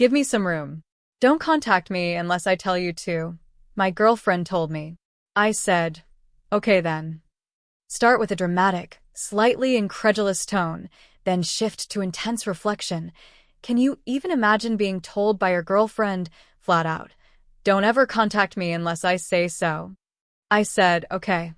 Give me some room. Don't contact me unless I tell you to. My girlfriend told me. I said, okay then. Start with a dramatic, slightly incredulous tone, then shift to intense reflection. Can you even imagine being told by your girlfriend, flat out, don't ever contact me unless I say so? I said, okay.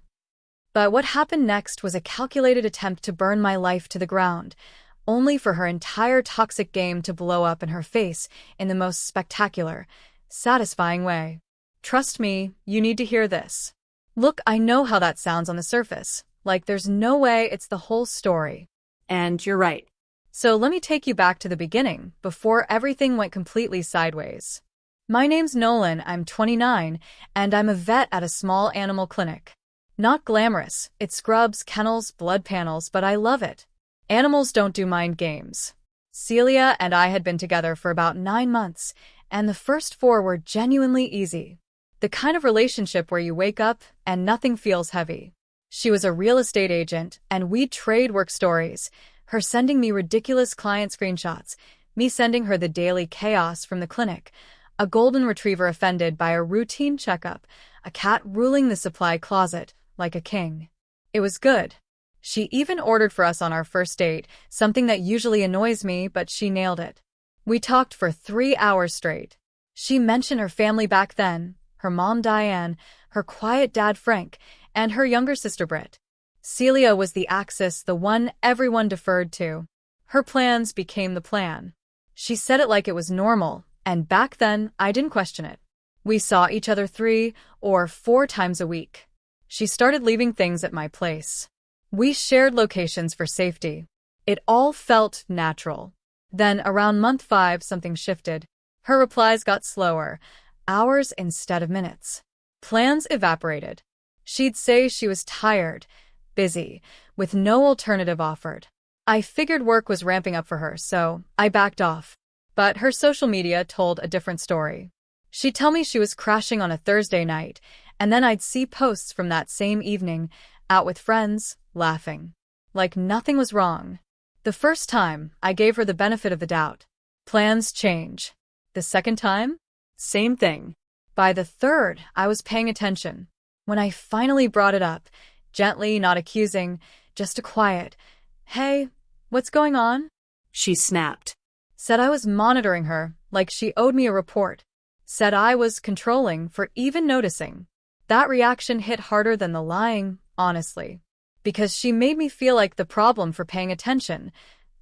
But what happened next was a calculated attempt to burn my life to the ground, only for her entire toxic game to blow up in her face in the most spectacular, satisfying way. Trust me, you need to hear this. Look, I know how that sounds on the surface, like there's no way it's the whole story. And you're right. So let me take you back to the beginning, before everything went completely sideways. My name's Nolan, I'm 29, and I'm a vet at a small animal clinic. Not glamorous, it scrubs, kennels, blood panels, but I love it. Animals don't do mind games. Celia and I had been together for about 9 months, and the first 4 were genuinely easy. The kind of relationship where you wake up and nothing feels heavy. She was a real estate agent, and we'd trade work stories, her sending me ridiculous client screenshots, me sending her the daily chaos from the clinic, a golden retriever offended by a routine checkup, a cat ruling the supply closet like a king. It was good. She even ordered for us on our first date, something that usually annoys me, but she nailed it. We talked for 3 hours straight. She mentioned her family back then, her mom Diane, her quiet dad Frank, and her younger sister Britt. Celia was the axis, the one everyone deferred to. Her plans became the plan. She said it like it was normal, and back then, I didn't question it. We saw each other 3 or 4 times a week. She started leaving things at my place. We shared locations for safety. It all felt natural. Then, around month 5, something shifted. Her replies got slower, hours instead of minutes. Plans evaporated. She'd say she was tired, busy, with no alternative offered. I figured work was ramping up for her, so I backed off. But her social media told a different story. She'd tell me she was crashing on a Thursday night, and then I'd see posts from that same evening, out with friends, laughing. Like nothing was wrong. The first time, I gave her the benefit of the doubt. Plans change. The second time? Same thing. By the third, I was paying attention. When I finally brought it up, gently, not accusing, just a quiet, hey, what's going on? She snapped. Said I was monitoring her, like she owed me a report. Said I was controlling for even noticing. That reaction hit harder than the lying, honestly. Because she made me feel like the problem for paying attention,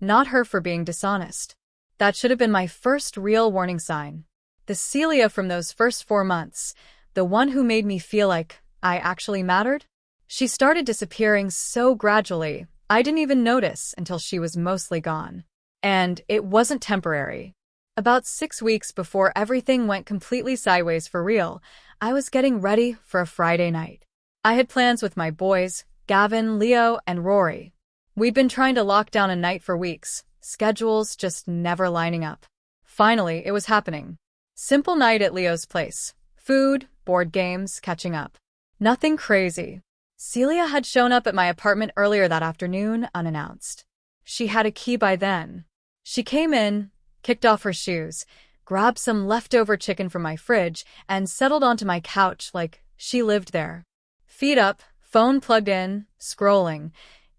not her for being dishonest. That should have been my first real warning sign. The Celia from those first 4 months, the one who made me feel like I actually mattered? She started disappearing so gradually, I didn't even notice until she was mostly gone. And it wasn't temporary. About 6 weeks before everything went completely sideways for real, I was getting ready for a Friday night. I had plans with my boys, Gavin, Leo, and Rory. We'd been trying to lock down a night for weeks, schedules just never lining up. Finally, it was happening. Simple night at Leo's place. Food, board games, catching up. Nothing crazy. Celia had shown up at my apartment earlier that afternoon, unannounced. She had a key by then. She came in, kicked off her shoes, grabbed some leftover chicken from my fridge, and settled onto my couch like she lived there. Feet up, phone plugged in, scrolling,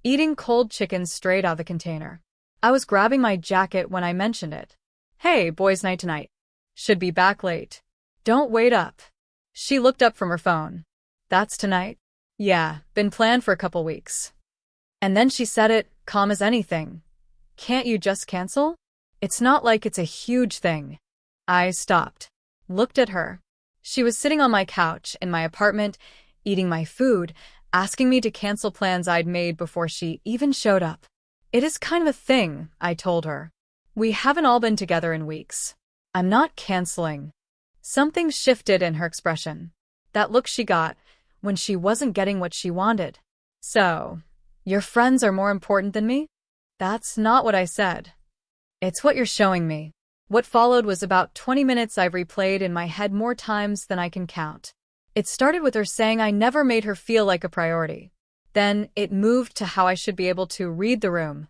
eating cold chicken straight out of the container. I was grabbing my jacket when I mentioned it. Hey, boys' night tonight. Should be back late. Don't wait up. She looked up from her phone. That's tonight? Yeah, been planned for a couple weeks. And then she said it, calm as anything. Can't you just cancel? It's not like it's a huge thing. I stopped. Looked at her. She was sitting on my couch in my apartment, eating my food, asking me to cancel plans I'd made before she even showed up. It is kind of a thing, I told her. We haven't all been together in weeks. I'm not canceling. Something shifted in her expression. That look she got when she wasn't getting what she wanted. So, your friends are more important than me? That's not what I said. It's what you're showing me. What followed was about 20 minutes I've replayed in my head more times than I can count. It started with her saying I never made her feel like a priority. Then it moved to how I should be able to read the room.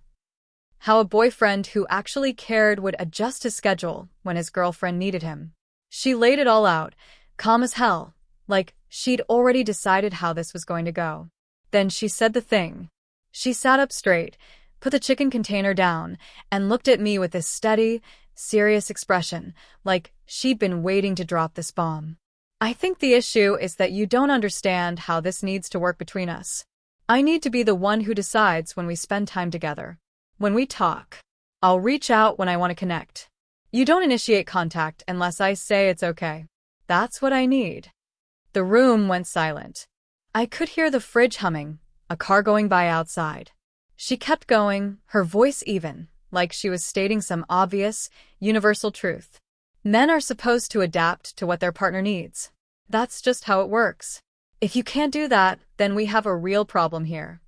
How a boyfriend who actually cared would adjust his schedule when his girlfriend needed him. She laid it all out, calm as hell, like she'd already decided how this was going to go. Then she said the thing. She sat up straight, put the chicken container down, and looked at me with this steady, serious expression, like she'd been waiting to drop this bomb. I think the issue is that you don't understand how this needs to work between us. I need to be the one who decides when we spend time together. When we talk. I'll reach out when I want to connect. You don't initiate contact unless I say it's okay. That's what I need. The room went silent. I could hear the fridge humming, a car going by outside. She kept going, her voice even, like she was stating some obvious, universal truth. Men are supposed to adapt to what their partner needs. That's just how it works. If you can't do that, then we have a real problem here.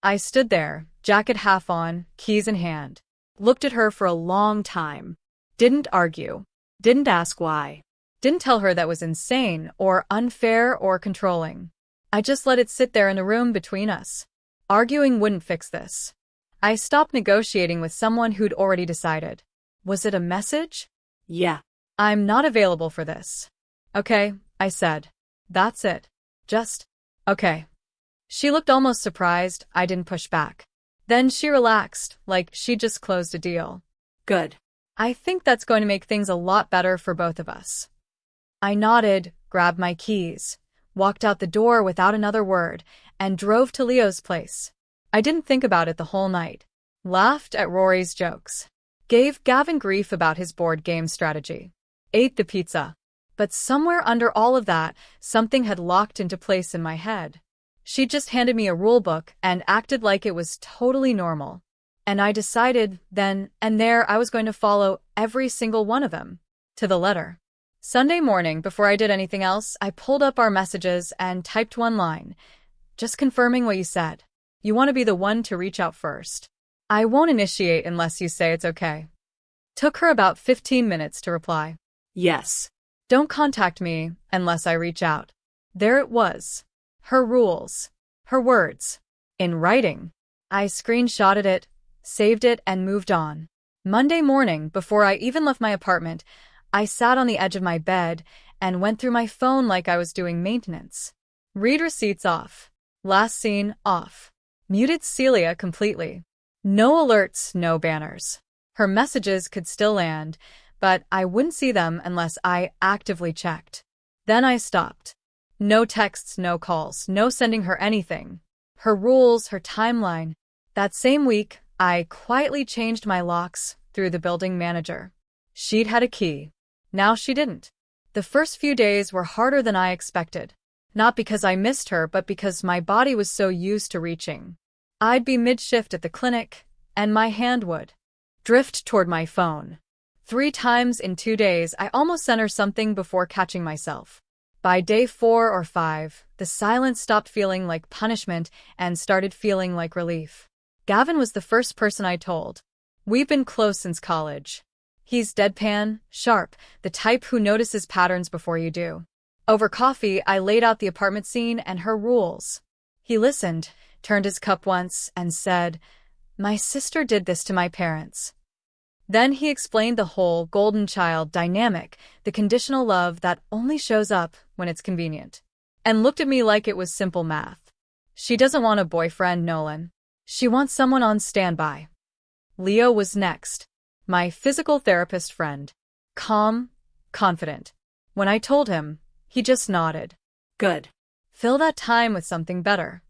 I stood there, jacket half on, keys in hand. Looked at her for a long time. Didn't argue. Didn't ask why. Didn't tell her that was insane or unfair or controlling. I just let it sit there in a room between us. Arguing wouldn't fix this. I stopped negotiating with someone who'd already decided. Was it a message? Yeah. I'm not available for this. Okay, I said. That's it. Just, okay. She looked almost surprised I didn't push back. Then she relaxed, like she'd just closed a deal. Good. I think that's going to make things a lot better for both of us. I nodded, grabbed my keys, walked out the door without another word, and drove to Leo's place. I didn't think about it the whole night. Laughed at Rory's jokes. Gave Gavin grief about his board game strategy. Ate the pizza. But somewhere under all of that, something had locked into place in my head. She just handed me a rulebook and acted like it was totally normal. And I decided then and there I was going to follow every single one of them. To the letter. Sunday morning, before I did anything else, I pulled up our messages and typed one line. Just confirming what you said. You want to be the one to reach out first. I won't initiate unless you say it's okay. Took her about 15 minutes to reply. Yes. Don't contact me unless I reach out. There it was. Her rules. Her words. In writing. I screenshotted it, saved it, and moved on. Monday morning, before I even left my apartment, I sat on the edge of my bed and went through my phone like I was doing maintenance. Read receipts off. Last seen off. Muted Celia completely. No alerts, no banners. Her messages could still land, but I wouldn't see them unless I actively checked. Then I stopped. No texts, no calls, no sending her anything. Her rules, her timeline. That same week, I quietly changed my locks through the building manager. She'd had a key. Now she didn't. The first few days were harder than I expected. Not because I missed her, but because my body was so used to reaching. I'd be mid-shift at the clinic, and my hand would drift toward my phone. 3 times in 2 days, I almost sent her something before catching myself. By day 4 or 5, the silence stopped feeling like punishment and started feeling like relief. Gavin was the first person I told. We've been close since college. He's deadpan, sharp, the type who notices patterns before you do. Over coffee, I laid out the apartment scene and her rules. He listened, turned his cup once, and said, "My sister did this to my parents." Then he explained the whole golden child dynamic, the conditional love that only shows up when it's convenient, and looked at me like it was simple math. She doesn't want a boyfriend, Nolan. She wants someone on standby. Leo was next. My physical therapist friend. Calm, confident. When I told him, he just nodded. Good. Fill that time with something better.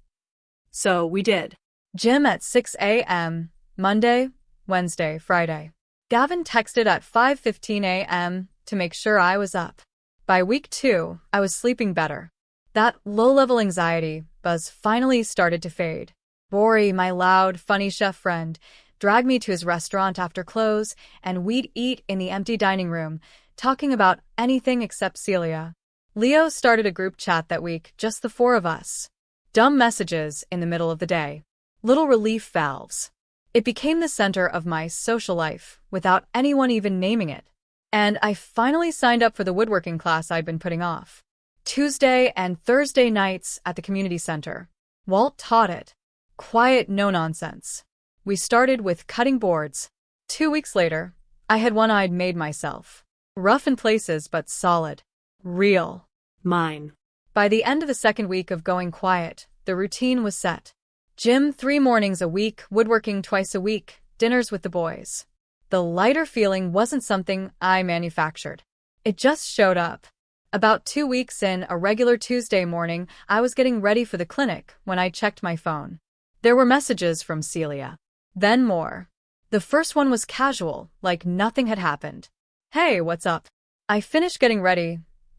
So we did. Gym at 6 a.m., Monday, Wednesday, Friday. Gavin texted at 5:15 a.m. to make sure I was up. By week 2, I was sleeping better. That low-level anxiety buzz finally started to fade. Rory, my loud, funny chef friend, dragged me to his restaurant after close, and we'd eat in the empty dining room, talking about anything except Celia. Leo started a group chat that week, just the 4 of us. Dumb messages in the middle of the day. Little relief valves. It became the center of my social life, without anyone even naming it. And I finally signed up for the woodworking class I'd been putting off. Tuesday and Thursday nights at the community center. Walt taught it. Quiet, no nonsense. We started with cutting boards. 2 weeks later, I had one I'd made myself. Rough in places, but solid. Real. Mine. By the end of the second week of going quiet, the routine was set. Gym 3 mornings a week, woodworking twice a week, dinners with the boys. The lighter feeling wasn't something I manufactured. It just showed up. About 2 weeks in, a regular Tuesday morning, I was getting ready for the clinic when I checked my phone. There were messages from Celia. Then more. The first one was casual, like nothing had happened. Hey, what's up? I finished getting ready,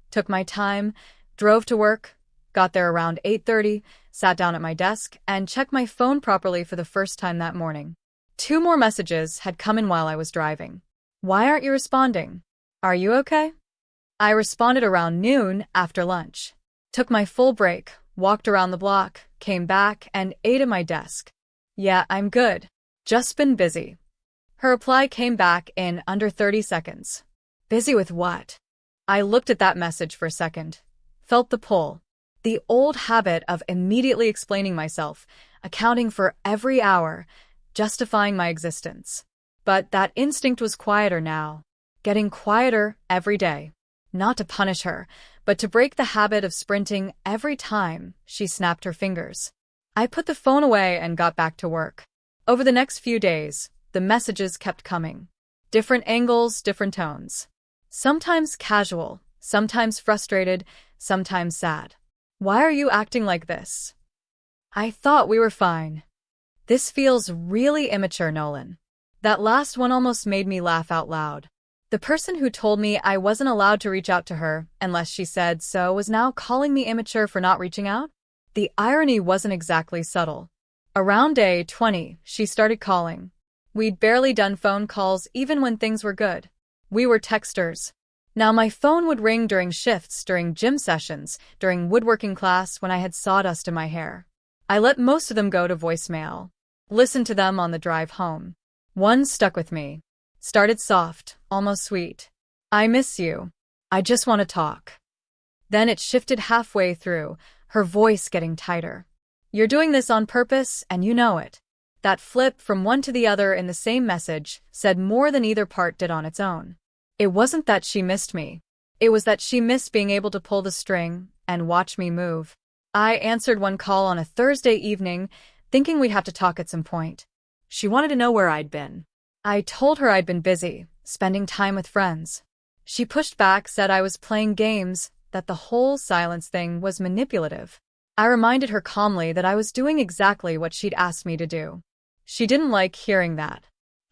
took my time, drove to work, got there around 8:30, sat down at my desk, and checked my phone properly for the first time that morning. 2 more messages had come in while I was driving. Why aren't you responding? Are you okay? I responded around noon after lunch. Took my full break, walked around the block, came back, and ate at my desk. Yeah, I'm good. Just been busy. Her reply came back in under 30 seconds. Busy with what? I looked at that message for a second. Felt the pull. The old habit of immediately explaining myself, accounting for every hour, justifying my existence. But that instinct was quieter now. Getting quieter every day. Not to punish her, but to break the habit of sprinting every time she snapped her fingers. I put the phone away and got back to work. Over the next few days, the messages kept coming. Different angles, different tones. Sometimes casual, sometimes frustrated, sometimes sad. Why are you acting like this? I thought we were fine. This feels really immature, Nolan. That last one almost made me laugh out loud. The person who told me I wasn't allowed to reach out to her unless she said so was now calling me immature for not reaching out? The irony wasn't exactly subtle. Around day 20, she started calling. We'd barely done phone calls even when things were good. We were texters. Now my phone would ring during shifts, during gym sessions, during woodworking class when I had sawdust in my hair. I let most of them go to voicemail. Listened to them on the drive home. One stuck with me. Started soft, almost sweet. I miss you. I just want to talk. Then it shifted halfway through, her voice getting tighter. You're doing this on purpose, and you know it. That flip from one to the other in the same message said more than either part did on its own. It wasn't that she missed me. It was that she missed being able to pull the string and watch me move. I answered one call on a Thursday evening, thinking we'd have to talk at some point. She wanted to know where I'd been. I told her I'd been busy, spending time with friends. She pushed back, said I was playing games, that the whole silence thing was manipulative. I reminded her calmly that I was doing exactly what she'd asked me to do. She didn't like hearing that.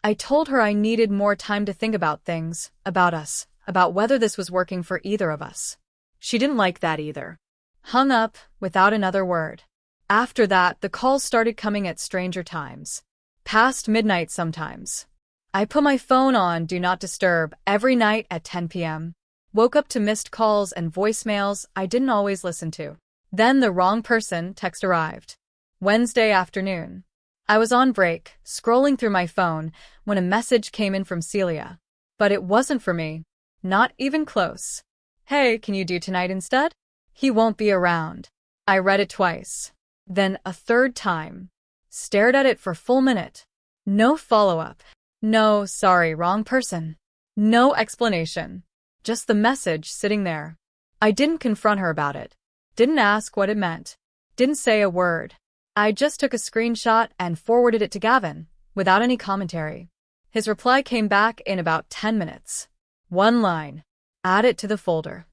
I told her I needed more time to think about things, about us, about whether this was working for either of us. She didn't like that either. Hung up without another word. After that, the calls started coming at stranger times. Past midnight sometimes. I put my phone on Do Not Disturb every night at 10 p.m. Woke up to missed calls and voicemails I didn't always listen to. Then the wrong person text arrived. Wednesday afternoon. I was on break, scrolling through my phone, when a message came in from Celia. But it wasn't for me. Not even close. Hey, can you do tonight instead? He won't be around. I read it twice. Then a third time. Stared at it for a full minute. No follow-up. No, sorry, wrong person. No explanation. Just the message sitting there. I didn't confront her about it. Didn't ask what it meant. Didn't say a word. I just took a screenshot and forwarded it to Gavin, without any commentary. His reply came back in about 10 minutes. One line. Add it to the folder.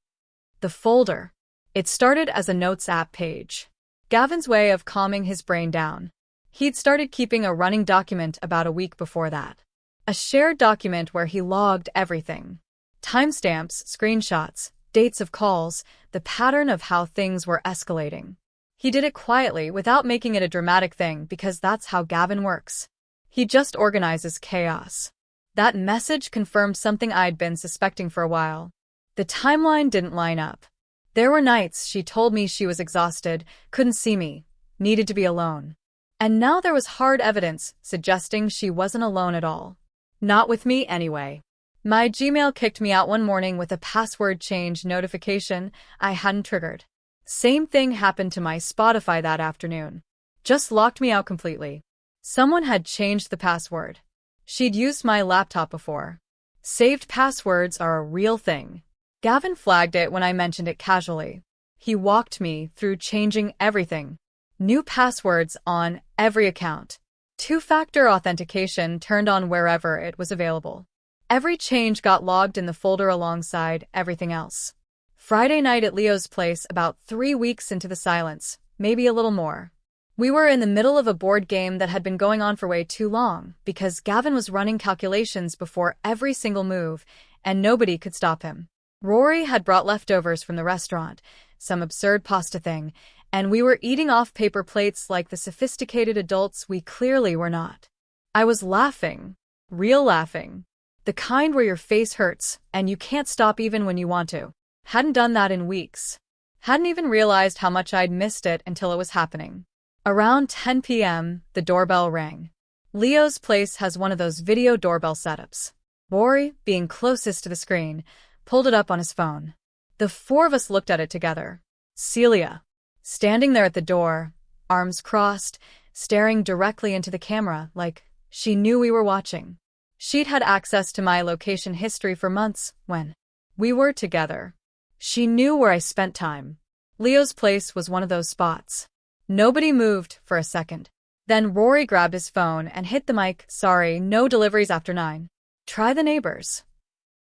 The folder. It started as a notes app page. Gavin's way of calming his brain down. He'd started keeping a running document about a week before that. A shared document where he logged everything. Timestamps, screenshots, dates of calls, the pattern of how things were escalating. He did it quietly without making it a dramatic thing because that's how Gavin works. He just organizes chaos. That message confirmed something I'd been suspecting for a while. The timeline didn't line up. There were nights she told me she was exhausted, couldn't see me, needed to be alone. And now there was hard evidence suggesting she wasn't alone at all. Not with me anyway. My Gmail kicked me out one morning with a password change notification I hadn't triggered. Same thing happened to my Spotify that afternoon. Just locked me out completely. Someone had changed the password. She'd used my laptop before. Saved passwords are a real thing. Gavin flagged it when I mentioned it casually. He walked me through changing everything. New passwords on every account. Two-factor authentication turned on wherever it was available. Every change got logged in the folder alongside everything else. Friday night at Leo's place, about 3 weeks into the silence, maybe a little more. We were in the middle of a board game that had been going on for way too long because Gavin was running calculations before every single move, and nobody could stop him. Rory had brought leftovers from the restaurant, some absurd pasta thing, and we were eating off paper plates like the sophisticated adults we clearly were not. I was laughing. Real laughing. The kind where your face hurts, and you can't stop even when you want to. Hadn't done that in weeks. Hadn't even realized how much I'd missed it until it was happening. Around 10 p.m., the doorbell rang. Leo's place has one of those video doorbell setups. Rory, being closest to the screen, pulled it up on his phone. The four of us looked at it together. Celia, standing there at the door, arms crossed, staring directly into the camera like she knew we were watching. She'd had access to my location history for months when we were together. She knew where I spent time. Leo's place was one of those spots. Nobody moved for a second. Then Rory grabbed his phone and hit the mic. Sorry, no deliveries after 9. Try the neighbors.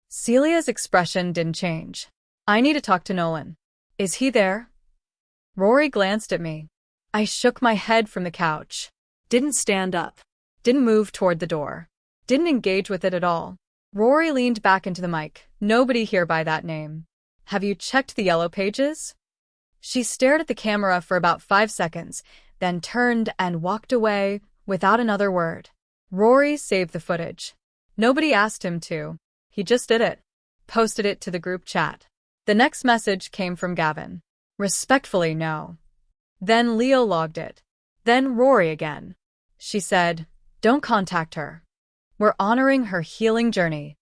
Celia's expression didn't change. I need to talk to Nolan. Is he there? Rory glanced at me. I shook my head from the couch. Didn't stand up. Didn't move toward the door. Didn't engage with it at all. Rory leaned back into the mic. Nobody here by that name. Have you checked the yellow pages? She stared at the camera for about 5 seconds, then turned and walked away without another word. Rory saved the footage. Nobody asked him to. He just did it. Posted it to the group chat. The next message came from Gavin. Respectfully, no. Then Leo logged it. Then Rory again. She said, don't contact her. We're honoring her healing journey.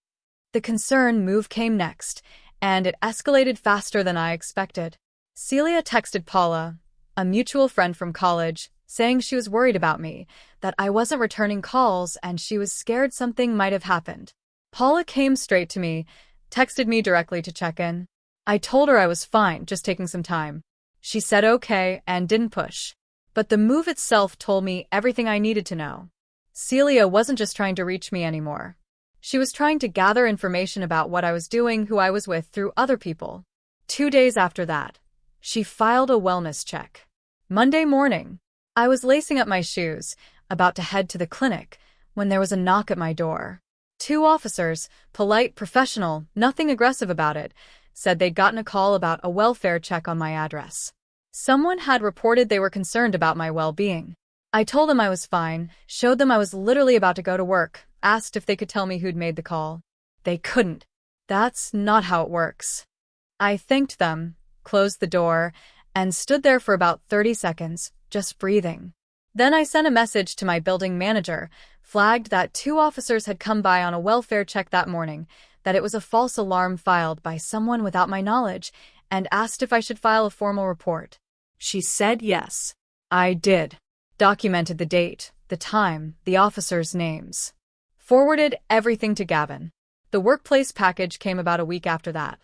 The concern move came next, and it escalated faster than I expected. Celia texted Paula, a mutual friend from college, saying she was worried about me, that I wasn't returning calls and she was scared something might have happened. Paula came straight to me, texted me directly to check in. I told her I was fine, just taking some time. She said okay and didn't push. But the move itself told me everything I needed to know. Celia wasn't just trying to reach me anymore. She was trying to gather information about what I was doing, who I was with, through other people. 2 days after that, she filed a wellness check. Monday morning, I was lacing up my shoes, about to head to the clinic, when there was a knock at my door. 2 officers, polite, professional, nothing aggressive about it, said they'd gotten a call about a welfare check on my address. Someone had reported they were concerned about my well-being. I told them I was fine, showed them I was literally about to go to work, asked if they could tell me who'd made the call. They couldn't. That's not how it works. I thanked them, closed the door, and stood there for about 30 seconds, just breathing. Then I sent a message to my building manager, flagged that 2 officers had come by on a welfare check that morning, that it was a false alarm filed by someone without my knowledge, and asked if I should file a formal report. She said yes. I did. Documented the date, the time, the officers' names. Forwarded everything to Gavin. The workplace package came about a week after that.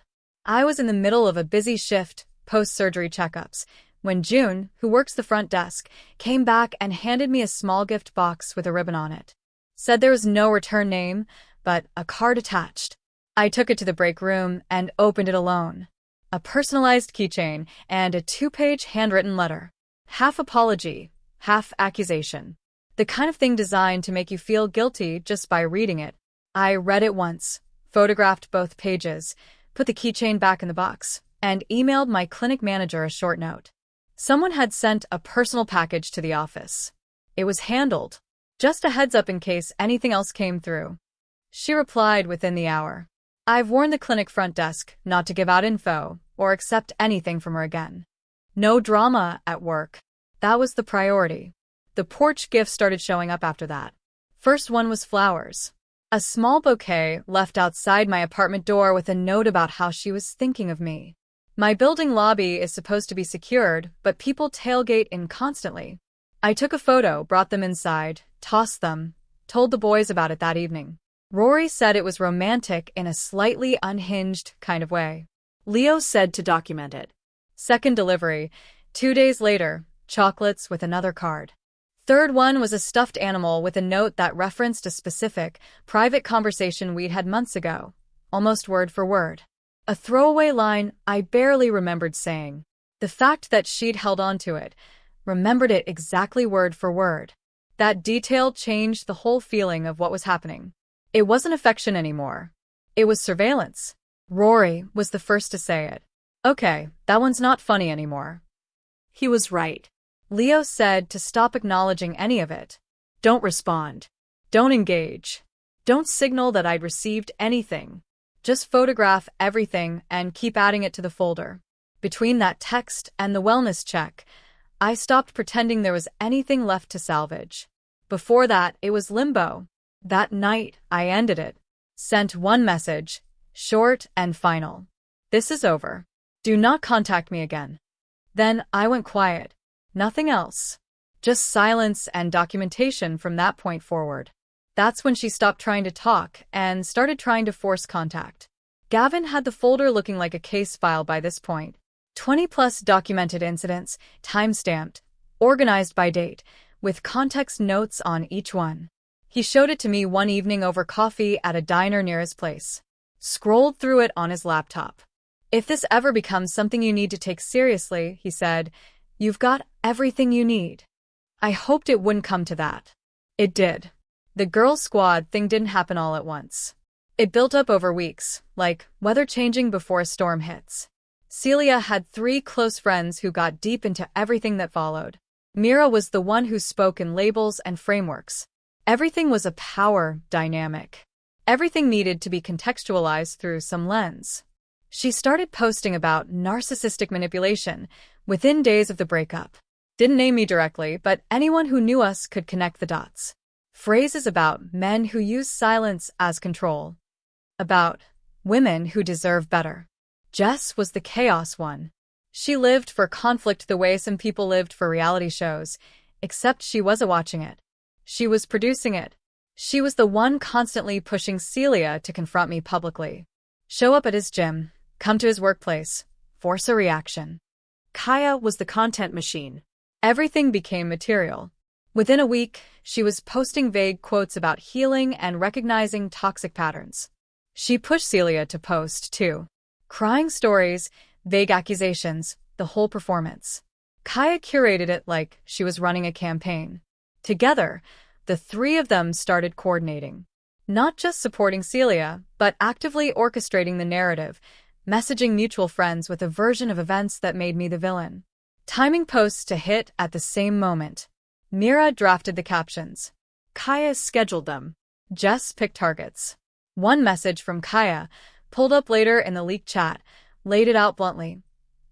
I was in the middle of a busy shift, post-surgery checkups, when June, who works the front desk, came back and handed me a small gift box with a ribbon on it. Said there was no return name, but a card attached. I took it to the break room and opened it alone. A personalized keychain and a 2-page handwritten letter. Half apology, half accusation. The kind of thing designed to make you feel guilty just by reading it. I read it once, photographed both pages, put the keychain back in the box, and emailed my clinic manager a short note. Someone had sent a personal package to the office. It was handled. Just a heads up in case anything else came through. She replied within the hour. I've warned the clinic front desk not to give out info or accept anything from her again. No drama at work. That was the priority. The porch gifts started showing up after that. First one was flowers. A small bouquet left outside my apartment door with a note about how she was thinking of me. My building lobby is supposed to be secured, but people tailgate in constantly. I took a photo, brought them inside, tossed them, told the boys about it that evening. Rory said it was romantic in a slightly unhinged kind of way. Leo said to document it. Second delivery, 2 days later, chocolates with another card. Third one was a stuffed animal with a note that referenced a specific, private conversation we'd had months ago, almost word for word. A throwaway line I barely remembered saying. The fact that she'd held on to it, remembered it exactly word for word. That detail changed the whole feeling of what was happening. It wasn't affection anymore. It was surveillance. Rory was the first to say it. Okay, that one's not funny anymore. He was right. Leo said to stop acknowledging any of it. Don't respond. Don't engage. Don't signal that I'd received anything. Just photograph everything and keep adding it to the folder. Between that text and the wellness check, I stopped pretending there was anything left to salvage. Before that, it was limbo. That night, I ended it. Sent one message, short and final. This is over. Do not contact me again. Then I went quiet. Nothing else. Just silence and documentation from that point forward. That's when she stopped trying to talk and started trying to force contact. Gavin had the folder looking like a case file by this point. 20-plus documented incidents, time-stamped, organized by date, with context notes on each one. He showed it to me one evening over coffee at a diner near his place. Scrolled through it on his laptop. If this ever becomes something you need to take seriously, he said, you've got everything you need. I hoped it wouldn't come to that. It did. The girl squad thing didn't happen all at once. It built up over weeks, like weather changing before a storm hits. Celia had 3 close friends who got deep into everything that followed. Mira was the one who spoke in labels and frameworks. Everything was a power dynamic. Everything needed to be contextualized through some lens. She started posting about narcissistic manipulation within days of the breakup. Didn't name me directly, but anyone who knew us could connect the dots. Phrases about men who use silence as control. About women who deserve better. Jess was the chaos one. She lived for conflict the way some people lived for reality shows, except she wasn't watching it. She was producing it. She was the one constantly pushing Celia to confront me publicly. Show up at his gym, come to his workplace, force a reaction. Kaya was the content machine. Everything became material. Within a week, she was posting vague quotes about healing and recognizing toxic patterns. She pushed Celia to post, too. Crying stories, vague accusations, the whole performance. Kaya curated it like she was running a campaign. Together, the 3 of them started coordinating. Not just supporting Celia, but actively orchestrating the narrative, messaging mutual friends with a version of events that made me the villain. Timing posts to hit at the same moment. Mira drafted the captions. Kaya scheduled them. Jess picked targets. One message from Kaya, pulled up later in the leaked chat, laid it out bluntly.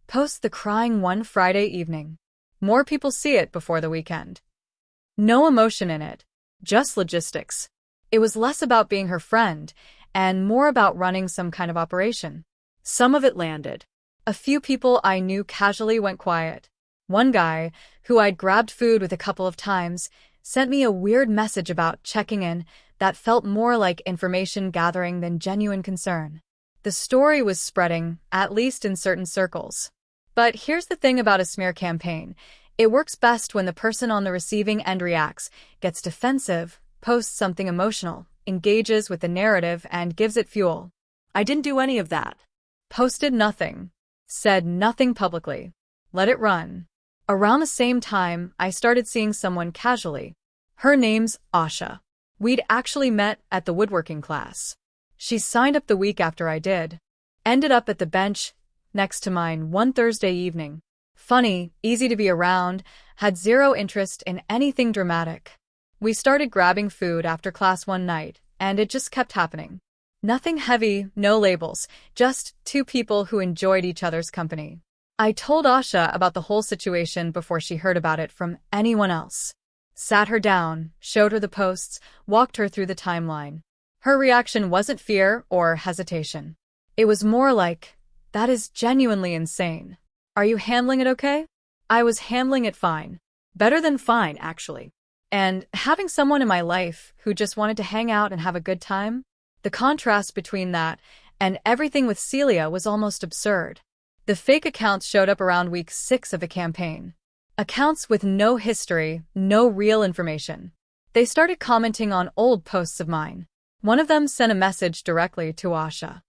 Post the crying one Friday evening. More people see it before the weekend. No emotion in it, just logistics. It was less about being her friend and more about running some kind of operation. Some of it landed. A few people I knew casually went quiet. One guy, who I'd grabbed food with a couple of times, sent me a weird message about checking in that felt more like information gathering than genuine concern. The story was spreading, at least in certain circles. But here's the thing about a smear campaign. It works best when the person on the receiving end reacts, gets defensive, posts something emotional, engages with the narrative, and gives it fuel. I didn't do any of that. Posted nothing. Said nothing publicly. Let it run. Around the same time, I started seeing someone casually. Her name's Asha. We'd actually met at the woodworking class. She signed up the week after I did. Ended up at the bench next to mine one Thursday evening. Funny, easy to be around, had zero interest in anything dramatic. We started grabbing food after class one night, and it just kept happening. Nothing heavy, no labels, just 2 people who enjoyed each other's company. I told Asha about the whole situation before she heard about it from anyone else. Sat her down, showed her the posts, walked her through the timeline. Her reaction wasn't fear or hesitation. It was more like, that is genuinely insane. Are you handling it okay? I was handling it fine. Better than fine, actually. And having someone in my life who just wanted to hang out and have a good time, the contrast between that and everything with Celia was almost absurd. The fake accounts showed up around week 6 of the campaign. Accounts with no history, no real information. They started commenting on old posts of mine. One of them sent a message directly to Asha.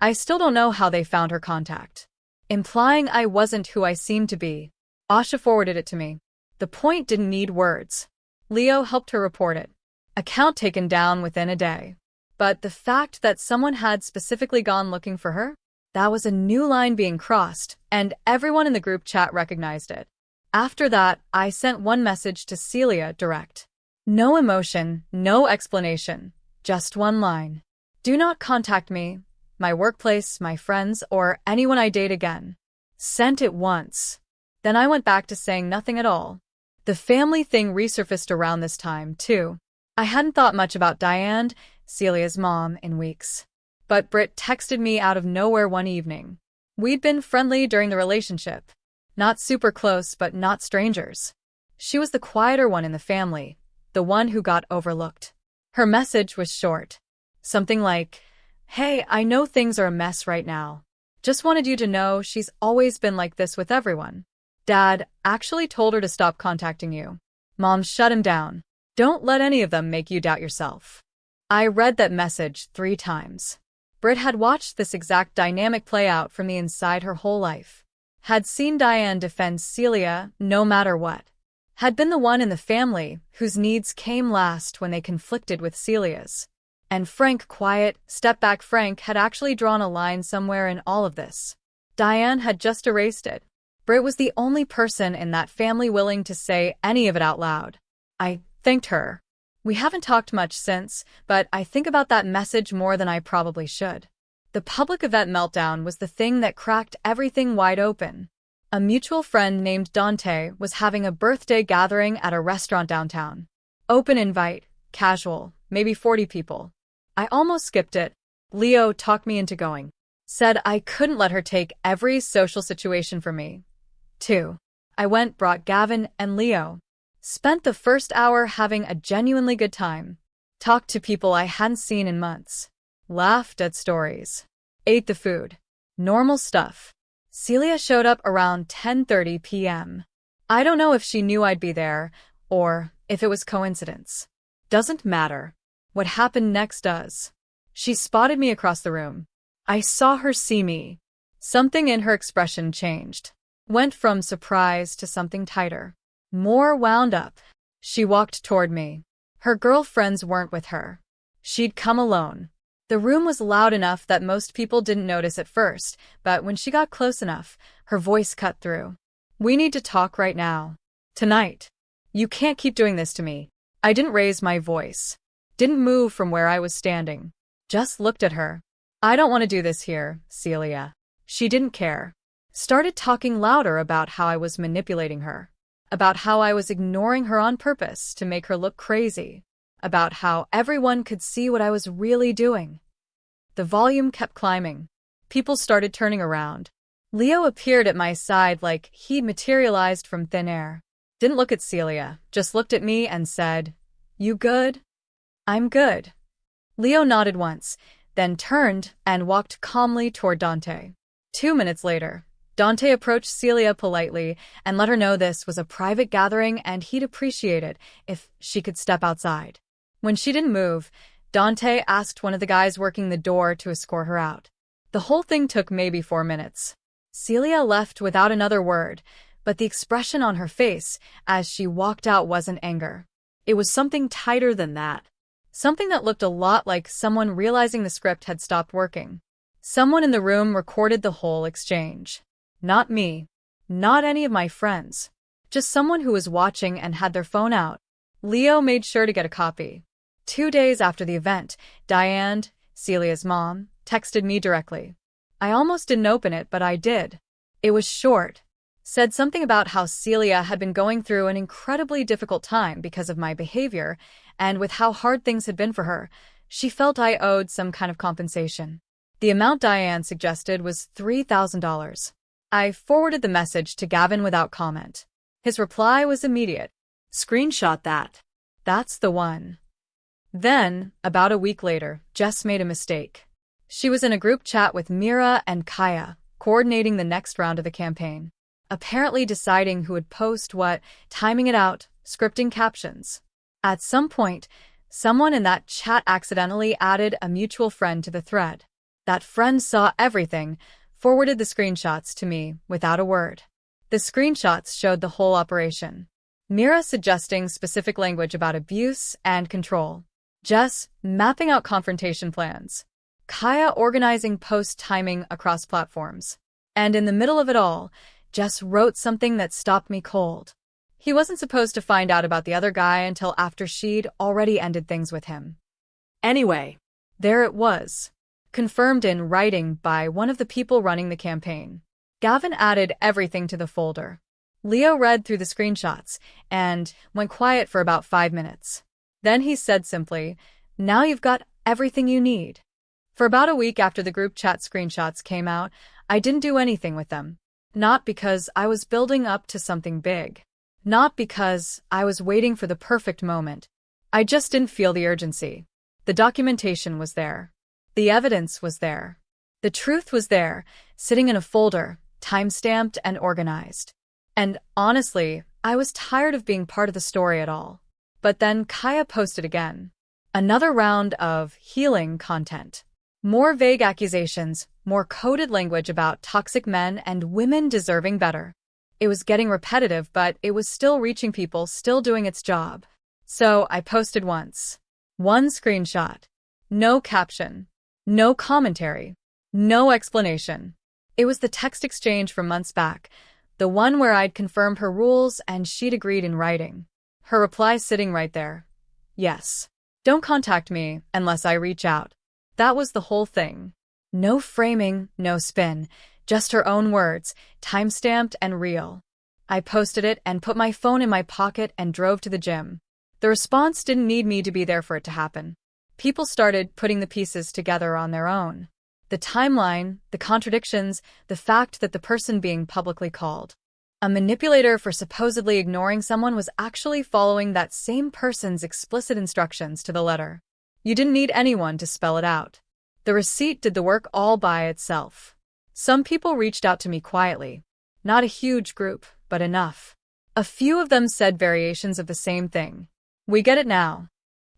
I still don't know how they found her contact, implying I wasn't who I seemed to be. Asha forwarded it to me. The point didn't need words. Leo helped her report it. Account taken down within a day. But the fact that someone had specifically gone looking for her? That was a new line being crossed, and everyone in the group chat recognized it. After that, I sent one message to Celia direct. No emotion, no explanation, just one line. Do not contact me, my workplace, my friends, or anyone I date again. Sent it once. Then I went back to saying nothing at all. The family thing resurfaced around this time, too. I hadn't thought much about Diane, Celia's mom, in weeks. But Britt texted me out of nowhere one evening. We'd been friendly during the relationship. Not super close, but not strangers. She was the quieter one in the family, the one who got overlooked. Her message was short. Something like, "Hey, I know things are a mess right now. Just wanted you to know she's always been like this with everyone. Dad actually told her to stop contacting you. Mom shut him down. Don't let any of them make you doubt yourself." I read that message 3 times. Britt had watched this exact dynamic play out from the inside her whole life. Had seen Diane defend Celia no matter what. Had been the one in the family whose needs came last when they conflicted with Celia's. And Frank, quiet, step-back Frank, had actually drawn a line somewhere in all of this. Diane had just erased it. Britt was the only person in that family willing to say any of it out loud. I thanked her. We haven't talked much since, but I think about that message more than I probably should. The public event meltdown was the thing that cracked everything wide open. A mutual friend named Dante was having a birthday gathering at a restaurant downtown. Open invite, casual, maybe 40 people. I almost skipped it. Leo talked me into going. Said I couldn't let her take every social situation from me. 2. I went, brought Gavin and Leo. Spent the first hour having a genuinely good time. Talked to people I hadn't seen in months. Laughed at stories. Ate the food. Normal stuff. Celia showed up around 10:30 p.m. I don't know if she knew I'd be there, or if it was coincidence. Doesn't matter. What happened next does. She spotted me across the room. I saw her see me. Something in her expression changed. Went from surprise to something tighter. More wound up. She walked toward me. Her girlfriends weren't with her. She'd come alone. The room was loud enough that most people didn't notice at first, but when she got close enough, her voice cut through. We need to talk right now. Tonight. You can't keep doing this to me. I didn't raise my voice. Didn't move from where I was standing. Just looked at her. I don't want to do this here, Celia. She didn't care. Started talking louder about how I was manipulating her. About how I was ignoring her on purpose to make her look crazy. About how everyone could see what I was really doing. The volume kept climbing. People started turning around. Leo appeared at my side like he'd materialized from thin air. Didn't look at Celia, just looked at me and said, "You good?" "I'm good." Leo nodded once, then turned and walked calmly toward Dante. 2 minutes later, Dante approached Celia politely and let her know this was a private gathering and he'd appreciate it if she could step outside. When she didn't move, Dante asked one of the guys working the door to escort her out. The whole thing took maybe 4 minutes. Celia left without another word, but the expression on her face as she walked out wasn't anger. It was something tighter than that. Something that looked a lot like someone realizing the script had stopped working. Someone in the room recorded the whole exchange. Not me. Not any of my friends. Just someone who was watching and had their phone out. Leo made sure to get a copy. 2 days after the event, Diane, Celia's mom, texted me directly. I almost didn't open it, but I did. It was short. Said something about how Celia had been going through an incredibly difficult time because of my behavior, and with how hard things had been for her, she felt I owed some kind of compensation. The amount Diane suggested was $3,000. I forwarded the message to Gavin without comment. His reply was immediate. Screenshot that. That's the one. Then, about a week later, Jess made a mistake. She was in a group chat with Mira and Kaya, coordinating the next round of the campaign. Apparently deciding who would post what, timing it out, scripting captions. At some point, someone in that chat accidentally added a mutual friend to the thread. That friend saw everything, forwarded the screenshots to me without a word. The screenshots showed the whole operation. Mira suggesting specific language about abuse and control. Jess mapping out confrontation plans. Kaya organizing post timing across platforms. And in the middle of it all, Jess wrote something that stopped me cold. He wasn't supposed to find out about the other guy until after she'd already ended things with him. Anyway, There it was, confirmed in writing by one of the people running the campaign. Gavin added everything to the folder. Leo read through the screenshots and went quiet for about 5 minutes. Then he said simply, "Now you've got everything you need." For about a week after the group chat screenshots came out, I didn't do anything with them. Not because I was building up to something big. Not because I was waiting for the perfect moment. I just didn't feel the urgency. The documentation was there. The evidence was there. The truth was there, sitting in a folder, time-stamped and organized. And honestly, I was tired of being part of the story at all. But then Kaya posted again. Another round of healing content. More vague accusations, more coded language about toxic men and women deserving better. It was getting repetitive, but it was still reaching people, still doing its job. So I posted once. One screenshot. No caption. No commentary. No explanation. It was the text exchange from months back, the one where I'd confirmed her rules and she'd agreed in writing. Her reply sitting right there. Yes. Don't contact me unless I reach out. That was the whole thing. No framing, no spin, just her own words, time-stamped and real. I posted it and put my phone in my pocket and drove to the gym. The response didn't need me to be there for it to happen. People started putting the pieces together on their own. The timeline, the contradictions, the fact that the person being publicly called a manipulator for supposedly ignoring someone was actually following that same person's explicit instructions to the letter. You didn't need anyone to spell it out. The receipt did the work all by itself. Some people reached out to me quietly. Not a huge group, but enough. A few of them said variations of the same thing. We get it now.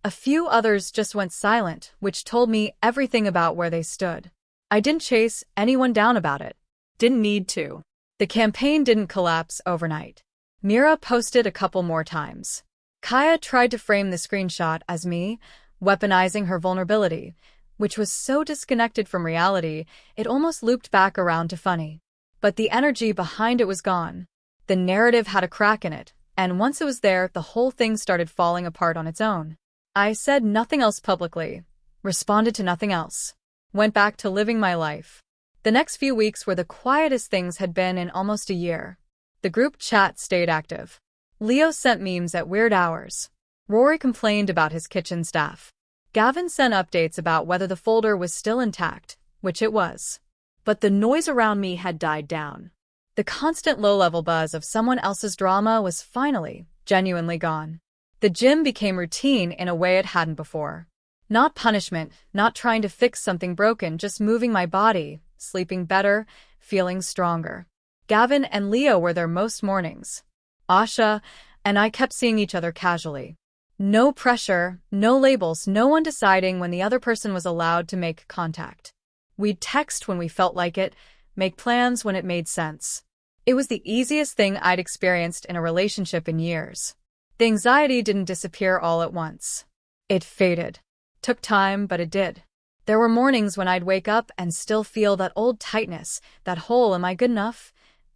A few others just went silent, which told me everything about where they stood. I didn't chase anyone down about it. didn't need to. The campaign didn't collapse overnight. Mira posted a couple more times. Kaya tried to frame the screenshot as me, weaponizing her vulnerability, which was so disconnected from reality, it almost looped back around to funny. But the energy behind it was gone. The narrative had a crack in it, and once it was there, the whole thing started falling apart on its own. I said nothing else publicly, responded to nothing else, went back to living my life. The next few weeks were the quietest things had been in almost a year. The group chat stayed active. Leo sent memes at weird hours. Rory complained about his kitchen staff. Gavin sent updates about whether the folder was still intact, which it was. But the noise around me had died down. The constant low-level buzz of someone else's drama was finally, genuinely gone. The gym became routine in a way it hadn't before. Not punishment, not trying to fix something broken, just moving my body, sleeping better, feeling stronger. Gavin and Leo were there most mornings. Asha and I kept seeing each other casually. No pressure, no labels, no one deciding when the other person was allowed to make contact. We'd text when we felt like it, make plans when it made sense. It was the easiest thing I'd experienced in a relationship in years. The anxiety didn't disappear all at once. It faded. Took time, but it did. There were mornings when I'd wake up and still feel that old tightness, that whole "am I good enough?"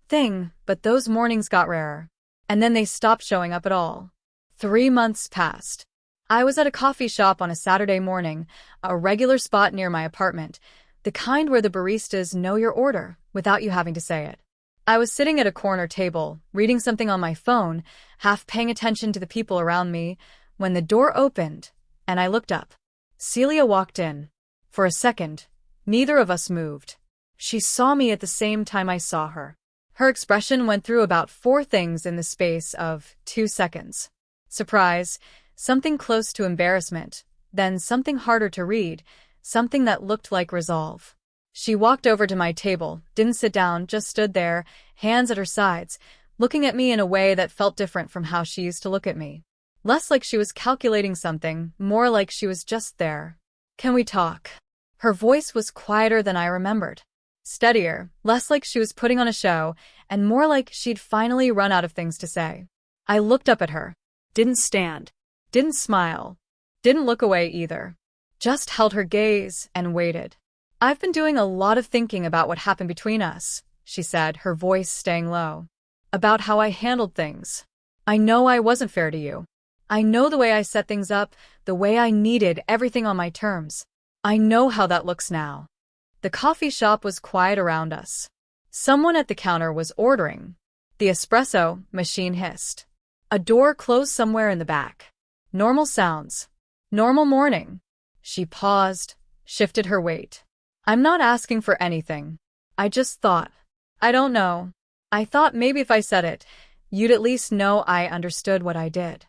thing, but those mornings got rarer. And then they stopped showing up at all. 3 months passed. I was at a coffee shop on a Saturday morning, a regular spot near my apartment, the kind where the baristas know your order without you having to say it. I was sitting at a corner table, reading something on my phone, half paying attention to the people around me, when the door opened, and I looked up. Celia walked in. For a second, neither of us moved. She saw me at the same time I saw her. Her expression went through about 4 things in the space of 2 seconds. Surprise, Something close to embarrassment, then something harder to read, something that looked like resolve. She walked over to my table, didn't sit down, just stood there, hands at her sides, looking at me in a way that felt different from how she used to look at me. Less like she was calculating something, more like she was just there. "Can we talk?" Her voice was quieter than I remembered. Steadier, less like she was putting on a show, and more like she'd finally run out of things to say. I looked up at her. Didn't stand. Didn't smile. Didn't look away either. Just held her gaze and waited. "I've been doing a lot of thinking about what happened between us," she said, her voice staying low. "About how I handled things. I know I wasn't fair to you. I know the way I set things up, the way I needed everything on my terms. I know how that looks now." The coffee shop was quiet around us. Someone at the counter was ordering. The espresso machine hissed. A door closed somewhere in the back. Normal sounds. Normal morning. She paused, shifted her weight. "I'm not asking for anything. I just thought. I don't know. I thought maybe if I said it, you'd at least know I understood what I did."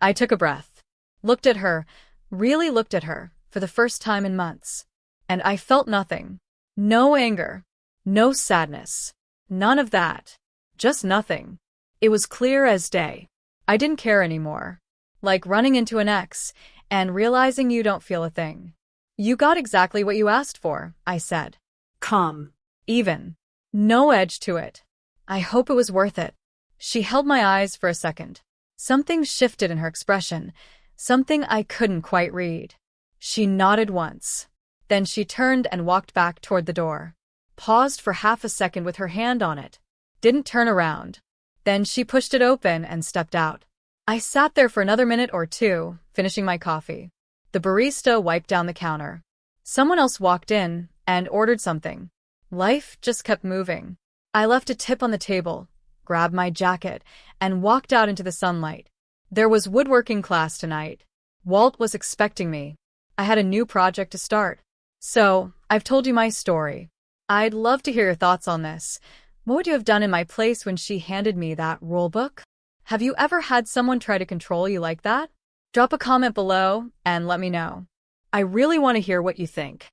I took a breath. Looked at her, really looked at her, for the first time in months. And I felt nothing. No anger. No sadness. None of that. Just nothing. It was clear as day. I didn't care anymore. Like running into an ex and realizing you don't feel a thing. "You got exactly what you asked for," I said. Calm. Even. No edge to it. "I hope it was worth it." She held my eyes for a second. Something shifted in her expression, something I couldn't quite read. She nodded once. Then she turned and walked back toward the door. Paused for half a second with her hand on it. Didn't turn around. Then she pushed it open and stepped out. I sat there for another minute or two, finishing my coffee. The barista wiped down the counter. Someone else walked in and ordered something. Life just kept moving. I left a tip on the table, grabbed my jacket, and walked out into the sunlight. There was woodworking class tonight. Walt was expecting me. I had a new project to start. So, I've told you my story. I'd love to hear your thoughts on this. What would you have done in my place when she handed me that rulebook? Have you ever had someone try to control you like that? Drop a comment below and let me know. I really want to hear what you think.